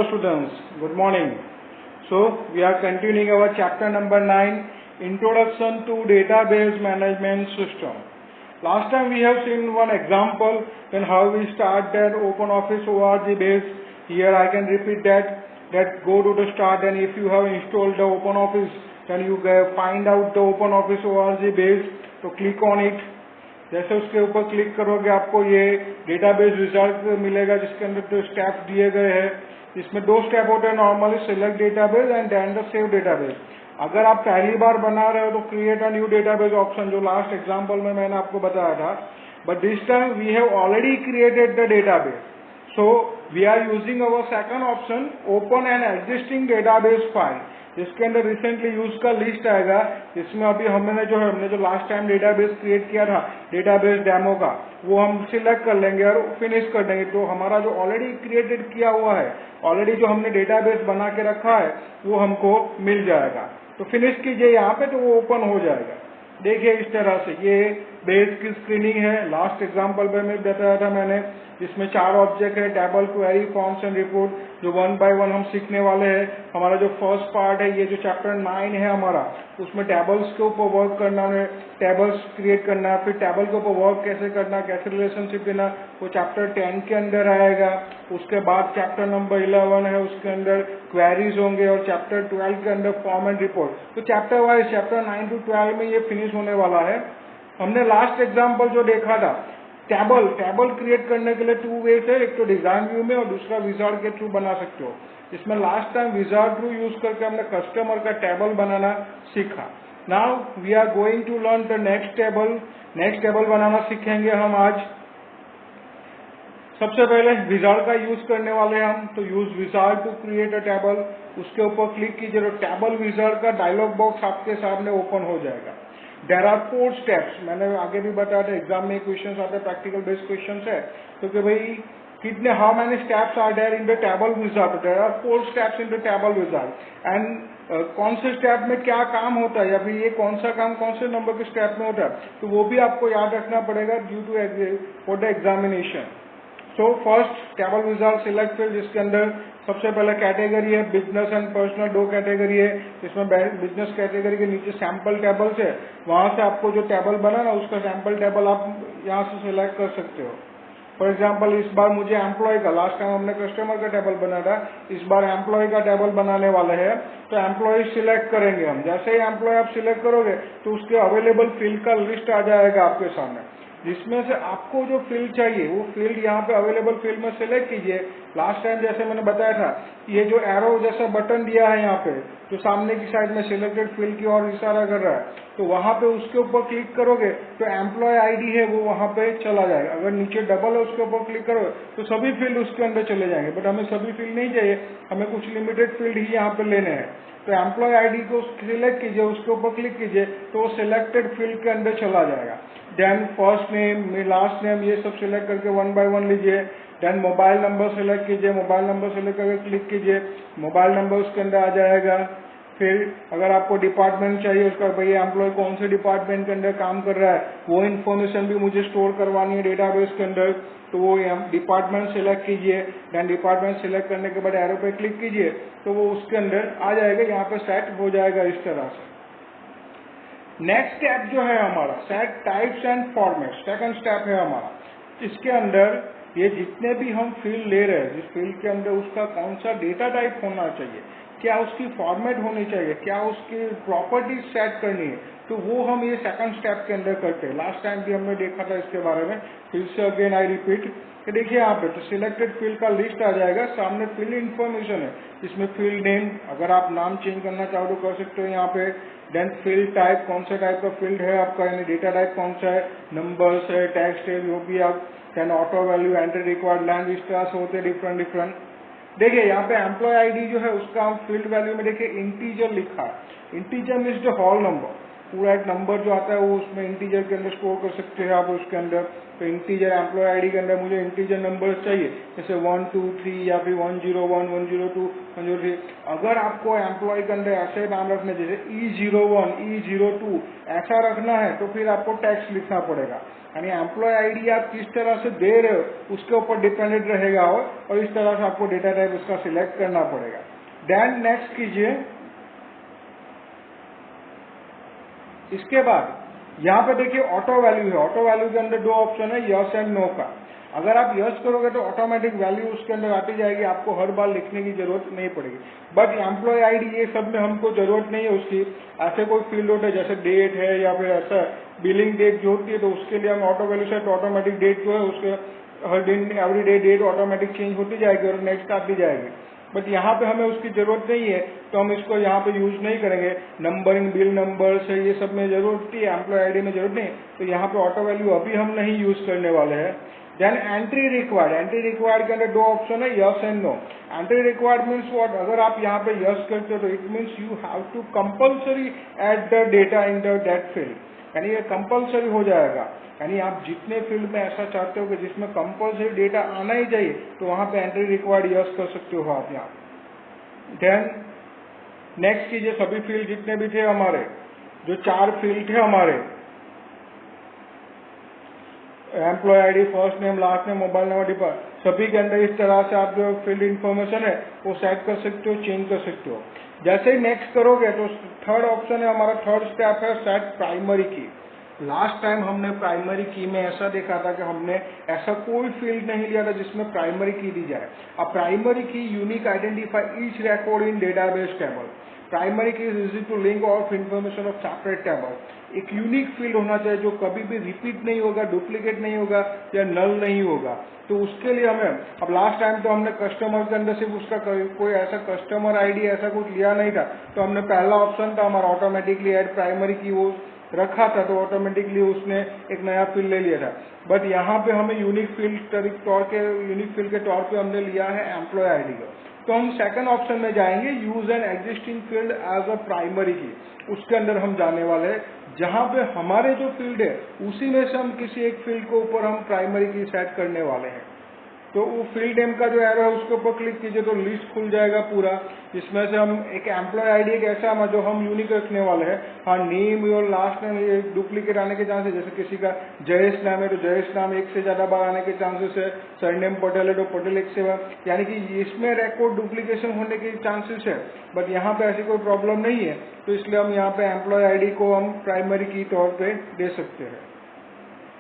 students, good morning. So we are continuing our chapter number 9, Introduction to Database Management System. Last time we have seen one example in how we start that OpenOffice org base. Here I can repeat that go to the start, and if you have installed the OpenOffice, then you find out the OpenOffice org base, तो click on it. जैसे उसके ऊपर click करोगे आपको ये database result मिलेगा जिसके अंदर जो स्टेप दिए गए हैं. इसमें दो स्टेप होते हैं normally, select database and then the save database. अगर आप पहली बार बना रहे हो तो create a new database option जो लास्ट एग्जांपल में मैंने आपको बताया था, but this time we have already created the database. So we are using our second option, open an existing database file. इसके अंदर रिसेंटली यूज का लिस्ट आएगा. इसमें अभी हमने जो लास्ट टाइम डेटाबेस क्रिएट किया था डेटाबेस डेमो का, वो हम सिलेक्ट कर लेंगे और फिनिश कर देंगे. तो हमारा जो ऑलरेडी क्रिएटेड किया हुआ है, ऑलरेडी जो हमने डेटाबेस बना के रखा है, वो हमको मिल जाएगा. तो फिनिश कीजिए यहाँ पे, तो वो ओपन हो जाएगा. देखिए इस तरह से ये बेस की स्क्रीनिंग है. लास्ट एग्जांपल पे मैं बताया था मैंने, इसमें 4 ऑब्जेक्ट है, table, query, forms and report, जो 1 बाय 1 हम सीखने वाले हैं. हमारा जो फर्स्ट पार्ट है, ये जो चैप्टर 9 है हमारा, उसमें टेबल्स के ऊपर वर्क करना है, टेबल्स क्रिएट करना है. फिर टेबल के ऊपर वर्क कैसे करना, कैसे रिलेशनशिप देना, वो चैप्टर 10 के अंदर आएगा. उसके बाद चैप्टर नंबर 11 है, उसके अंदर क्वेरीज होंगे, और चैप्टर 12 के अंदर फॉर्म एंड रिपोर्ट. तो चैप्टर वाइज चैप्टर 9 to 12 में ये फिनिश होने वाला है. हमने लास्ट एग्जाम्पल जो देखा था, टेबल क्रिएट करने के लिए 2 वेज है, एक तो डिजाइन व्यू में और दूसरा विजार्ड के थ्रू बना सकते हो. इसमें last time wizard through use करके हमने कस्टमर का टेबल बनाना सीखा. Now we are going to learn the next table बनाना सीखेंगे हम आज. सबसे पहले विजार्ड का यूज करने वाले हम, तो use wizard to create a table. उसके ऊपर क्लिक कीजिए तो टेबल विजार्ड का डायलॉग बॉक्स आपके सामने ओपन हो जाएगा. There are 4 steps. मैंने आगे भी बताया था, एग्जाम में क्वेश्चन आते हैं, प्रैक्टिकल बेस्ड क्वेश्चन है, तो कि भाई कितने how many steps are there in the table wizard. There are 4 steps in the table wizard. And कौन से स्टेप में क्या काम होता है, या फिर ये कौन सा काम कौन से नंबर के स्टेप में होता है, तो वो भी आपको याद रखना पड़ेगा due to for the examination. So first table wizard select field, जिसके अंदर सबसे पहले कैटेगरी है बिजनेस एंड पर्सनल, 2 कैटेगरी है. इसमें बिजनेस कैटेगरी के नीचे सैंपल टेबल्स है, वहां से आपको जो टेबल बना ना उसका सैंपल टेबल आप यहाँ से सिलेक्ट कर सकते हो. फॉर एग्जांपल इस बार मुझे एम्प्लॉय का, लास्ट टाइम हमने कस्टमर का टेबल बना था, इस बार एम्प्लॉय का टेबल बनाने वाले हैं. तो एम्प्लॉय सिलेक्ट करेंगे हम. जैसे ही एम्प्लॉय आप सिलेक्ट करोगे तो उसके अवेलेबल फील्ड का लिस्ट आ जाएगा आपके सामने, जिसमें से आपको जो फील्ड चाहिए वो फील्ड यहाँ पे अवेलेबल फील्ड में सिलेक्ट कीजिए. लास्ट टाइम जैसे मैंने बताया था, ये जो एरो जैसा बटन दिया है यहाँ पे, जो सामने की साइड में सिलेक्टेड फील्ड की ओर इशारा कर रहा है, तो वहां पे उसके ऊपर क्लिक करोगे तो एम्प्लॉय आईडी है वो वहां पे चला जाएगा. अगर नीचे डबल है उसके ऊपर क्लिक करोगे तो सभी फील्ड उसके अंदर चले जाएंगे, बट हमें सभी फील्ड नहीं चाहिए, हमें कुछ लिमिटेड फील्ड ही यहाँ पे लेने हैं. तो एम्प्लॉय आईडी को सिलेक्ट कीजिए, उसके ऊपर क्लिक कीजिए, तो वो सिलेक्टेड फील्ड के अंदर चला जाएगा. Then first name, last name, ये सब सिलेक्ट करके 1 बाय 1 लीजिए. देन मोबाइल नंबर सिलेक्ट कीजिए, मोबाइल नंबर सिलेक्ट करके क्लिक कीजिए, मोबाइल नंबर उसके अंदर आ जाएगा. फिर अगर आपको डिपार्टमेंट चाहिए उसका, भाई एम्प्लॉय कौन से डिपार्टमेंट के अंदर काम कर रहा है, वो इन्फॉर्मेशन भी मुझे स्टोर करवानी है डेटाबेस के अंदर, तो वो डिपार्टमेंट सिलेक्ट कीजिए. देन डिपार्टमेंट सिलेक्ट करने के बाद एरो पे क्लिक कीजिए, तो वो उसके अंदर आ जाएगा, यहाँ पे सेट हो जाएगा इस तरह से. नेक्स्ट स्टेप जो है हमारा, set types and format, second step है हमारा. इसके अंदर ये जितने भी हम फील्ड ले रहे हैं, जिस फील्ड के अंदर उसका कौन सा डेटा टाइप होना चाहिए, क्या उसकी फॉर्मेट होनी चाहिए, क्या उसकी प्रॉपर्टीज सेट करनी है, तो वो हम ये सेकंड स्टेप के अंदर करते हैं. लास्ट टाइम भी हमने देखा था इसके बारे में, फिर से अगेन आई रिपीट. देखिए यहाँ पे तो सिलेक्टेड फील्ड का लिस्ट आ जाएगा, सामने फील्ड इन्फॉर्मेशन है, इसमें फील्ड नेम, अगर आप नाम चेंज करना चाहो तो कर सकते हो यहाँ पे. देन फील्ड टाइप, कौन सा टाइप का फील्ड है आपका, यानी डेटा टाइप कौन सा है, नंबर्स है, टेक्स्ट है, जो भी आप. Then auto value, enter required, land, इस तरह से होते डिफरेंट. देखिए यहाँ पे एम्प्लॉय आईडी जो है उसका हम फील्ड वैल्यू में देखिए इंटीजर लिखा है. Integer means the whole number. पूरा एक नंबर जो आता है वो उसमें इंटीजर के अंदर स्टोर कर सकते हैं आप उसके अंदर। तो इंटीजर एम्प्लॉय आईडी के अंदर मुझे इंटीजर नंबर चाहिए, जैसे 1 2 3 या फिर 101 102 103। अगर आपको एम्प्लॉय के अंदर ऐसे नाम रखने जैसे E01 E02 ऐसा रखना है तो फिर आपको टेक्स्ट लिखना पड़ेगा, यानी एम्प्लॉय आईडी आप किस तरह से दे रहे हो उसके ऊपर डिपेंडेंट रहेगा और इस तरह से आपको डेटा टाइप उसका सिलेक्ट करना पड़ेगा। देन नेक्स्ट कीजिए। इसके बाद यहाँ पे देखिए ऑटो वैल्यू है। ऑटो वैल्यू के अंदर दो ऑप्शन है, यस एंड नो का। अगर आप यस करोगे तो ऑटोमेटिक वैल्यू उसके अंदर आती जाएगी, आपको हर बार लिखने की जरूरत नहीं पड़ेगी। बट एम्प्लॉय आईडी ये सब में हमको जरूरत नहीं है उसकी। ऐसे कोई फील्ड होते हैं जैसे डेट है या फिर ऐसा बिलिंग डेट जो होती है, तो उसके लिए हम ऑटो वैल्यू से ऑटोमेटिक डेट जो है उसके हर दिन every day date automatic change होती जाएगी और नेक्स्ट आती जाएगी। बट यहाँ पे हमें उसकी जरूरत नहीं है तो हम इसको यहाँ पे यूज नहीं करेंगे। नंबरिंग बिल नंबर से ये सब में जरूरत थी, एम्प्लॉय आईडी में जरूरत नहीं, तो यहाँ पे ऑटो वैल्यू अभी हम नहीं यूज करने वाले हैं। Then entry required. Entry required के अंदर दो ऑप्शन है, yes and no. Entry required means what? अगर आप यहाँ पे यस करते हो तो it means you have to compulsory add the data in the that field, यानी ये कंपल्सरी हो जाएगा। यानी आप जितने फील्ड में ऐसा चाहते हो कि जिसमें कंपल्सरी डेटा आना ही चाहिए तो वहां पे एंट्री रिक्वायर्ड यस कर सकते हो आप यहाँ। देन नेक्स्ट कीजिए, सभी फील्ड जितने भी थे हमारे, जो 4 फील्ड थे हमारे, employee ID, first name, last name, mobile number, department, सभी के अंदर इस तरह से आप जो फील्ड इंफॉर्मेशन है वो सेट कर सकते हो, चेंज कर सकते हो। जैसे ही नेक्स्ट करोगे तो थर्ड ऑप्शन है हमारा, थर्ड स्टेप है सेट प्राइमरी की। लास्ट टाइम हमने प्राइमरी की में ऐसा देखा था कि हमने ऐसा कोई फील्ड नहीं लिया था जिसमें प्राइमरी की दी जाए। अब primary key unique identify each record in database table. Primary key is used to link of information of separate table. एक यूनिक फील्ड होना चाहिए जो कभी भी रिपीट नहीं होगा, डुप्लीकेट नहीं होगा या नल नहीं होगा। तो उसके लिए हमें, अब लास्ट टाइम तो हमने कस्टमर के अंदर सिर्फ उसका कोई ऐसा कस्टमर आईडी ऐसा कुछ लिया नहीं था, तो हमने पहला ऑप्शन था हमारा ऑटोमेटिकली ऐड प्राइमरी की वो रखा था, तो ऑटोमेटिकली उसने एक नया फील्ड ले लिया था। बट यहाँ पे हमें यूनिक फील्ड के तौर पे हमने लिया है एम्प्लॉय आईडी का। तो हम सेकंड ऑप्शन में जाएंगे, use an existing field as a primary key. उसके अंदर हम जाने वाले हैं जहाँ पे हमारे जो फील्ड है उसी में से हम किसी एक फील्ड के ऊपर हम प्राइमरी की सेट करने वाले हैं। तो वो फील्ड नेम का जो एरो है उसके ऊपर क्लिक कीजिए तो लिस्ट खुल जाएगा पूरा, जिसमें से हम एक एम्प्लॉय आईडी एक ऐसा है जो हम यूनिक रखने वाले हैं। हाँ, नेम और लास्ट नेम ये डुप्लीकेट आने के चांसेस, जैसे किसी का जयेश नाम है तो जयेश नाम एक से ज्यादा बार आने के चांसेस है, सरनेम पटेल है तो पटेल एक से बार, यानी कि इसमें रिकॉर्ड डुप्लीकेशन होने के चांसेस है। बट यहाँ पे ऐसी कोई प्रॉब्लम नहीं है, तो इसलिए हम यहाँ पे एम्प्लॉय आईडी को हम प्राइमरी की तौर पे दे सकते हैं।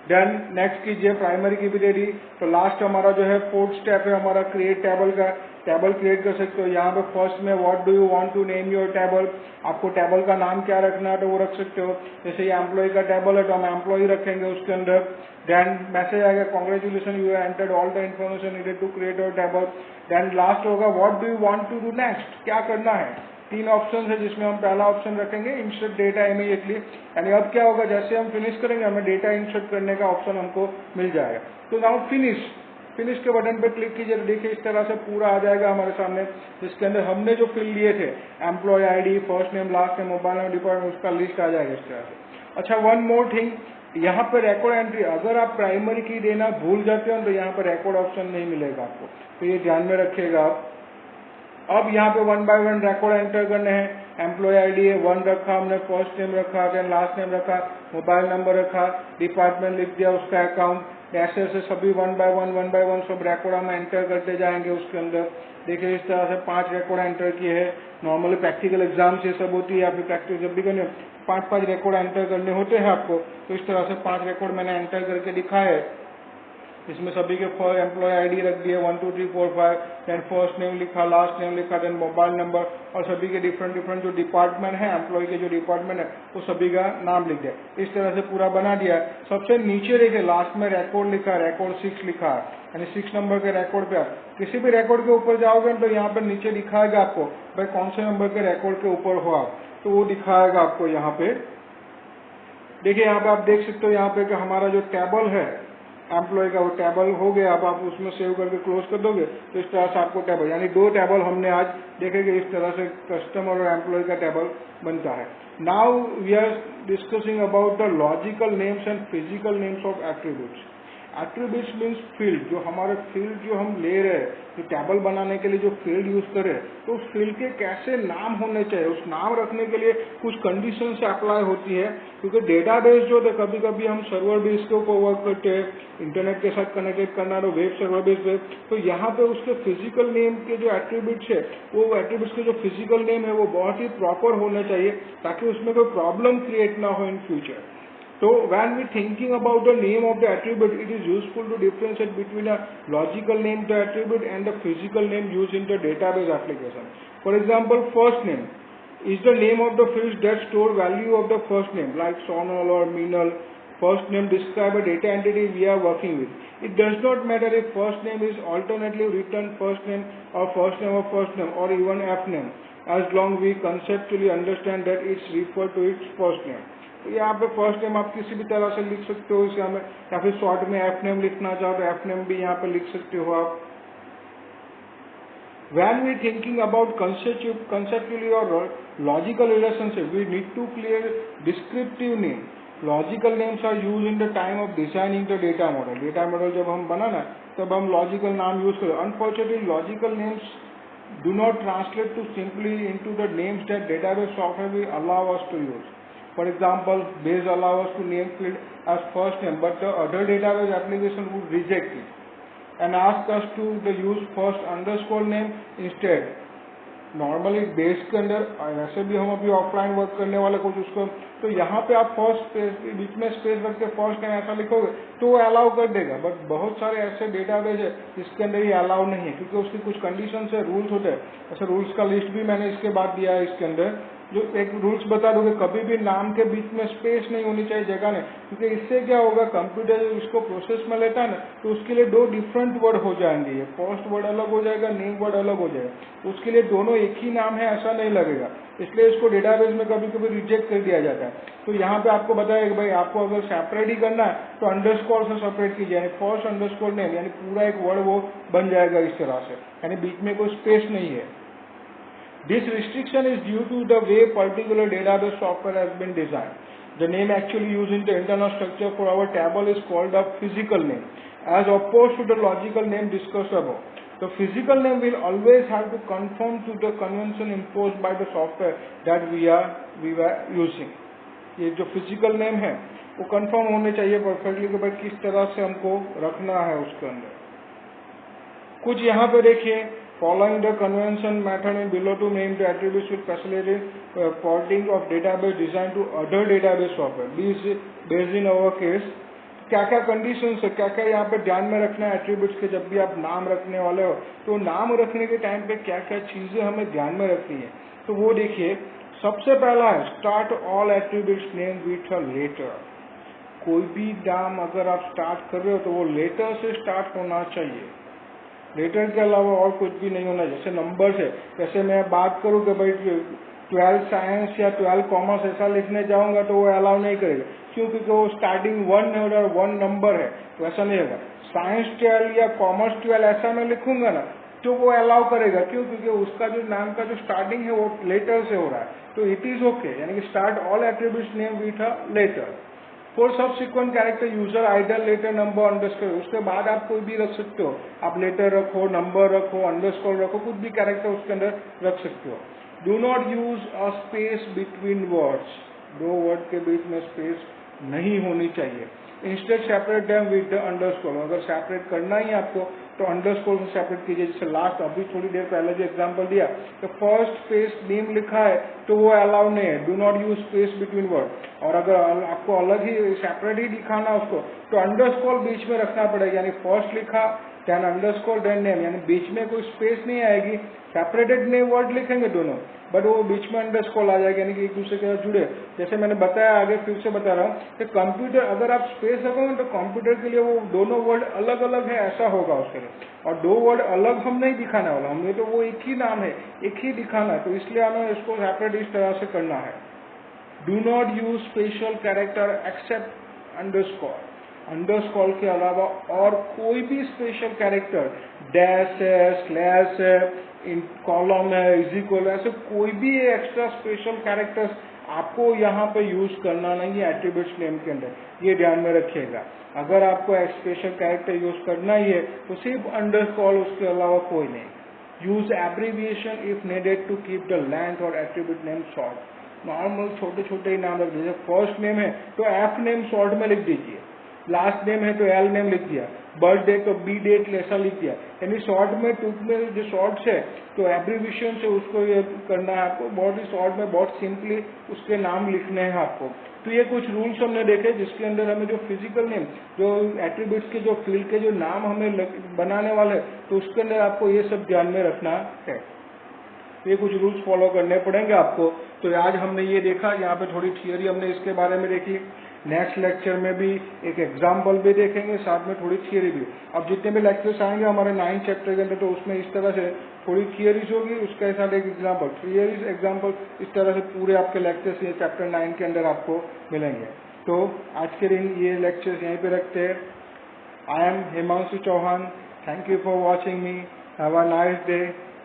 देन नेक्स्ट कीजिए, प्राइमरी की भी दे दी। तो लास्ट हमारा जो है फोर्थ स्टेप है हमारा क्रिएट टेबल का। टेबल क्रिएट कर सकते हो। यहाँ पे फर्स्ट में what do you want to name your table, आपको टेबल का नाम क्या रखना है तो वो रख सकते हो। जैसे ये एम्प्लॉय का टेबल है तो हम एम्प्लॉय रखेंगे उसके अंदर। देन मैसेज आएगा, congratulation you have entered all the information needed to create your table. Then last होगा what do you want to do next, क्या करना है। 3 ऑप्शन है जिसमें हम पहला ऑप्शन रखेंगे इंसर्ट डेटा इमीडिएटली, यानी अब क्या होगा जैसे हम फिनिश करेंगे हमें डेटा इंसर्ट करने का ऑप्शन हमको मिल जाएगा। तो नाउ फिनिश के बटन पे क्लिक कीजिए, देखिए इस तरह से पूरा आ जाएगा हमारे सामने, जिसके अंदर हमने जो फील्ड लिए थे employee ID, first name, last name, mobile number, department, उसका लिस्ट आ जाएगा इस तरह से। अच्छा, वन मोर थिंग, यहाँ पर रिकॉर्ड एंट्री, अगर आप प्राइमरी की देना भूल जाते हो तो यहाँ पर रिकॉर्ड ऑप्शन नहीं मिलेगा आपको, तो ये ध्यान में रखिएगा आप। अब यहाँ पे 1 बाय 1 रिकॉर्ड एंटर करने हैं। एम्प्लॉय आईडी है 1 रखा हमने, फर्स्ट नेम रखा, देन लास्ट नेम रखा, मोबाइल नंबर रखा, डिपार्टमेंट लिख दिया, उसका अकाउंट, ऐसे ऐसे सभी 1 बाय 1 सब रिकॉर्ड हम एंटर करते जाएंगे उसके अंदर। देखिए इस तरह से 5 रिकॉर्ड एंटर किए हैं। नॉर्मली प्रैक्टिकल एग्जाम से सब होती है या फिर प्रैक्टिस जब भी करने 5 रिकॉर्ड एंटर करने होते हैं आपको, तो इस तरह से 5 रिकॉर्ड मैंने एंटर करके दिखाया है। इसमें सभी के एम्प्लॉय आईडी रख दिए 1 2 3 4 5, देन फर्स्ट नेम लिखा, लास्ट नेम लिखा, देन मोबाइल नंबर, और सभी के डिफरेंट जो डिपार्टमेंट है, एम्प्लॉय के जो डिपार्टमेंट है वो सभी का नाम लिख दिया। इस तरह से पूरा बना दिया। सबसे नीचे देखिए लास्ट में रिकॉर्ड लिखा, रिकॉर्ड 6 लिखा है, यानी 6 नंबर के रिकॉर्ड पे किसी भी रिकॉर्ड के ऊपर जाओगे तो यहाँ पर नीचे दिखाएगा आपको भाई कौन से नंबर के रिकॉर्ड के ऊपर हो आप, तो वो दिखाएगा आपको यहाँ पे। देखिए यहाँ पे आप देख सकते हो यहाँ पे कि हमारा जो टेबल है एम्प्लॉय का वो टेबल हो गया, अब आप उसमें सेव करके क्लोज कर दोगे तो इस तरह से आपको टेबल, यानी 2 टेबल हमने आज देखेंगे इस तरह से कस्टमर और एम्प्लॉय का टेबल बनता है। Now we are discussing about the logical names and physical names of attributes. Attributes means field, जो हमारे फील्ड जो हम ले रहे हैं, जो टेबल बनाने के लिए जो फील्ड यूज कर रहे हैं, तो उस फील्ड के कैसे नाम होने चाहिए, उस नाम रखने के लिए कुछ कंडीशन से अप्लाई होती है। क्योंकि डेटाबेस जो है कभी कभी हम सर्वर बेस के ऊपर वर्क करते हैं, इंटरनेट के साथ कनेक्टेड करना तो वेब सर्वर बेस पे, तो यहाँ पे उसके फिजिकल नेम के जो एट्रीब्यूट्स है, वो एट्रीब्यूट्स के जो फिजिकल नेम है वो बहुत ही प्रॉपर होने चाहिए ताकि उसमें कोई प्रॉब्लम क्रिएट ना हो in future. So when we thinking about the name of the attribute, it is useful to differentiate between a logical name the attribute and the physical name used in the database application. For example, first name is the name of the field that store value of the first name, like Sonal or Meenal. First name describe a data entity we are working with. It does not matter if first name is alternately written first name or first name of first name or even F name, as long we conceptually understand that it's referred to its first name. तो यहाँ पे first name आप किसी भी तरह से लिख सकते हो इसे हमें, या फिर शॉर्ट में एफ नेम लिखना चाहो तो एफ नेम भी यहाँ पे लिख सकते हो आप। When we thinking about conceptually or logical relationship, we need to clear descriptive name. Logical names are used in the time of designing the data model. Data model जब हम बनाना तब हम logical नाम यूज करें। Unfortunately, logical names do not translate to simply into the names that database software will allow us to use. For example, base allow us to name field as first name, but the other database application would reject it and ask us to use first underscore name instead. Normally base के अंदर वैसे भी हम अभी offline work करने वाले कुछ उसको, तो यहाँ पे आप फर्स्ट स्पेस बीच में स्पेस रख के फर्स्ट टाइम ऐसा लिखोगे तो वो अलाउ कर देगा। बट बहुत सारे ऐसे डेटाबेस है जिसके अंदर ये अलाउ नहीं है, क्योंकि उसकी कुछ कंडीशन है, रूल्स होते हैं। ऐसे रूल्स का लिस्ट भी मैंने इसके बाद दिया है इसके अंदर, जो एक रूल्स बता दूंगे, कभी भी नाम के बीच में स्पेस नहीं होनी चाहिए, जगह नहीं, क्योंकि इससे क्या होगा, कंप्यूटर इसको प्रोसेस में लेता है ना तो उसके लिए 2 डिफरेंट वर्ड हो जाएंगे, ये फर्स्ट वर्ड अलग हो जाएगा, नेम वर्ड अलग हो जाएगा, उसके लिए दोनों एक ही नाम है ऐसा नहीं लगेगा, इसलिए इसको डेटाबेस में कभी कभी रिजेक्ट कर दिया जाता है। तो यहाँ पे आपको बताया कि भाई आपको अगर सेपरेट ही करना है तो अंडरस्कोर से सेपरेट कीजिए, यानी फर्स्ट अंडरस्कोर नेम, यानी पूरा एक वर्ड वो बन जाएगा इस तरह से, यानी बीच में कोई स्पेस नहीं है। This restriction is due to the way particular database software has been designed. The name actually used in the internal structure for our table is called a physical name, as opposed to the logical name discussed above. The physical name will always have to conform to the convention imposed by the software that we were using. ये जो physical name है वो conform होने चाहिए perfectly कि भाई किस तरह से हमको रखना है उसके अंदर। कुछ यहाँ पे देखिए, following the convention method in below to name the attributes will facilitate porting of database design to other database software. Based in our case, क्या क्या कंडीशंस है, क्या क्या यहाँ पे ध्यान में रखना है एट्रीब्यूट्स के, जब भी आप नाम रखने वाले हो तो नाम रखने के टाइम पे क्या क्या चीजें हमें ध्यान में रखनी है। तो वो देखिए, सबसे पहला है start all attributes name with a letter. कोई भी नाम अगर आप स्टार्ट कर रहे हो तो वो लेटर से स्टार्ट होना चाहिए, लेटर के अलावा और कुछ भी नहीं होना। जैसे नंबर है, जैसे मैं बात करूँ कि भाई 12 साइंस या 12 कॉमर्स ऐसा लिखने जाऊंगा तो वो अलाउ नहीं करेगा, क्यों? क्योंकि वो स्टार्टिंग 1 है और 1 नंबर है, तो ऐसा नहीं होगा। साइंस 12 या कॉमर्स 12 ऐसा मैं लिखूंगा ना तो वो अलाउ करेगा, क्यों? क्योंकि उसका जो नाम का जो स्टार्टिंग है वो लेटर से हो रहा है, तो इट इज ओके, यानी कि start all attributes name with a letter. For subsequent character user either letter number underscore, उसके बाद आप कोई भी रख सकते हो, आप लेटर रखो, नंबर रखो, अंडरस्कोर रखो, कुछ भी कैरेक्टर उसके अंदर रख सकते हो। Do not use a space between words, 2 word के बीच में स्पेस नहीं होनी चाहिए। Instead separate them with the underscore, अगर सेपरेट करना ही आपको तो अंडरस्कोर से सेपरेट कीजिए। जैसे लास्ट अभी थोड़ी देर पहले जो एग्जांपल दिया तो फर्स्ट स्पेस नेम लिखा है तो वो अलाउ नहीं है, do not use space between word. और अगर आपको अलग ही सेपरेट ही दिखाना उसको तो अंडरस्कोर बीच में रखना पड़ेगा, यानी फर्स्ट लिखा देन अंडरस्कोर देन नेम, यानी बीच में कोई स्पेस नहीं आएगी। सेपरेटेड नेम वर्ड लिखेंगे दोनों, बट वो बीच में अंडरस्कोर आ जाएगा, यानी कि एक दूसरे के साथ जुड़े। जैसे मैंने बताया, आगे फिर से बता रहा हूँ कि कंप्यूटर अगर आप स्पेस रखोगे तो कंप्यूटर के लिए वो दोनों वर्ड अलग अलग है ऐसा होगा उसके लिए, और 2 वर्ड अलग हम नहीं दिखाने वाला, हमें तो वो एक ही नाम है, एक ही दिखाना है, तो इसलिए हमें इसको सेपरेट इस तरह से करना है। Do not use special character except underscore, underscore के अलावा और कोई भी स्पेशल कैरेक्टर, डैश है, स्लैश है, इन कॉलम है, इज इक्वल, ऐसे कोई भी एक्स्ट्रा स्पेशल कैरेक्टर्स आपको यहाँ पे यूज करना नहीं है एट्रीब्यूट्स नेम के अंदर, ये ध्यान में रखिएगा। अगर आपको एक स्पेशल कैरेक्टर यूज करना ही है तो सिर्फ अंडरस्कोर, उसके अलावा कोई नहीं। Use abbreviation if needed to keep the length और एट्रीब्यूट नेम शॉर्ट। नॉर्मल छोटे छोटे ही नाम रख दीजिए। फर्स्ट नेम है तो एफ नेम शॉर्ट में लिख दीजिए, लास्ट नेम है तो एल नेम लिख दिया, बर्थडे तो बी डेट ऐसा लिख दिया। यानी शॉर्ट में, टूक में जो शॉर्ट्स है तो एब्रीविएशन से उसको ये करना है आपको, बहुत ही शॉर्ट में बहुत सिंपली उसके नाम लिखने हैं आपको। तो ये कुछ रूल्स हमने देखे जिसके अंदर हमें जो फिजिकल नेम, जो एट्रीब्यूट्स के जो फील्ड के जो नाम हमें बनाने वाले, तो उसके अंदर आपको ये सब ध्यान में रखना है। ये कुछ रूल्स फॉलो करने पड़ेंगे आपको। तो आज हमने ये देखा, यहाँ पे थोड़ी थियरी हमने इसके बारे में देखी। नेक्स्ट लेक्चर में भी एक एग्जाम्पल भी देखेंगे, साथ में थोड़ी थियरी भी। अब जितने भी लेक्चर्स आएंगे हमारे 9 चैप्टर के अंदर, तो उसमें इस तरह से थोड़ी थियरीज होगी, उसके साथ एक एग्जाम्पल, थियरीज एग्जाम्पल, इस तरह से पूरे आपके लेक्चर्स ये चैप्टर 9 के अंदर आपको मिलेंगे। तो आज के दिन ये लेक्चर्स यहीं पे रखते हैं। I am Himanshu Chauhan, thank you for watching me, have a nice day,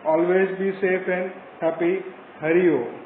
always be safe and happy. Hari Om.